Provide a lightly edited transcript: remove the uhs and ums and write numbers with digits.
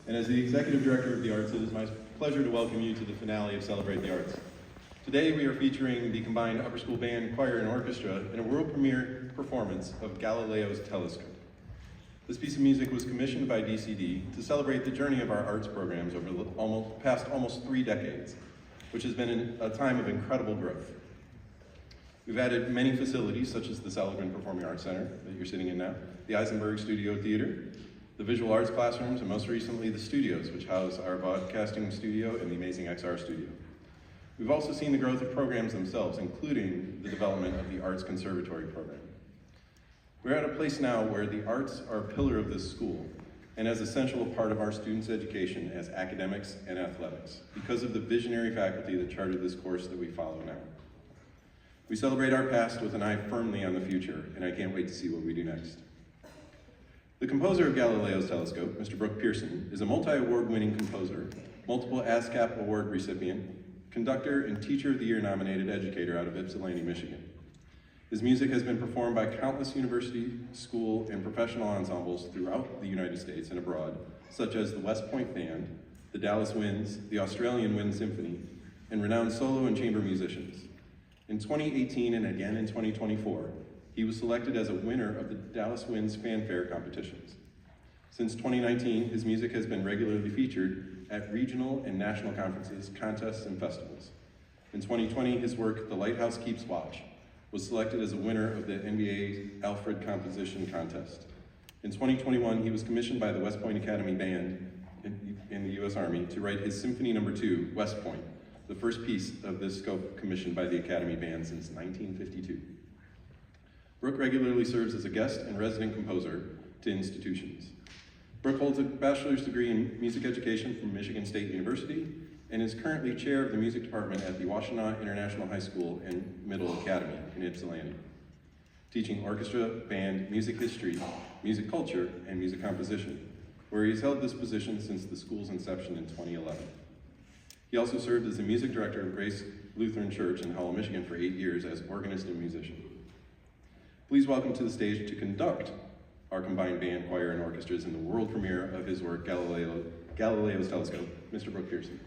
and as the Executive Director of the Arts, it is my pleasure to welcome you to the finale of Celebrate the Arts. Today we are featuring the combined upper school band, choir, and orchestra in a world premiere performance of Galileo's Telescope. This piece of music was commissioned by DCD to celebrate the journey of our arts programs over the past almost 3 decades, which has been a time of incredible growth. We've added many facilities, such as the Seligman Performing Arts Center that you're sitting in now, the Eisenberg Studio Theater, the Visual Arts classrooms, and most recently the studios, which house our broadcasting studio and the amazing XR studio. We've also seen the growth of programs themselves, including the development of the Arts Conservatory program. We're at a place now where the arts are a pillar of this school and as essential a part of our students' education as academics and athletics because of the visionary faculty that charted this course that we follow now. We celebrate our past with an eye firmly on the future, and I can't wait to see what we do next. The composer of Galileo's Telescope, Mr. Brooke Pearson, is a multi-award winning composer, multiple ASCAP award recipient, conductor, and Teacher of the Year nominated educator out of Ypsilanti, Michigan. His music has been performed by countless university, school, and professional ensembles throughout the United States and abroad, such as the West Point Band, the Dallas Winds, the Australian Wind Symphony, and renowned solo and chamber musicians. In 2018 and again in 2024, he was selected as a winner of the Dallas Winds Fanfare competitions. Since 2019, his music has been regularly featured at regional and national conferences, contests, and festivals. In 2020, his work, The Lighthouse Keeps Watch, was selected as a winner of the NBA Alfred Composition Contest. In 2021, he was commissioned by the West Point Academy Band in the U.S. Army to write his Symphony No. 2, West Point, the first piece of this scope commissioned by the Academy Band since 1952. Brooke regularly serves as a guest and resident composer to institutions. Brooke holds a bachelor's degree in music education from Michigan State University and is currently chair of the music department at the Washtenaw International High School and Middle Academy in Ypsilanti, teaching orchestra, band, music history, music culture, and music composition, where he's held this position since the school's inception in 2011. He also served as the music director of Grace Lutheran Church in Howell, Michigan for 8 years as organist and musician. Please welcome to the stage to conduct our combined band, choir, and orchestras in the world premiere of his work, Galileo's Telescope, Mr. Brooke Pearson.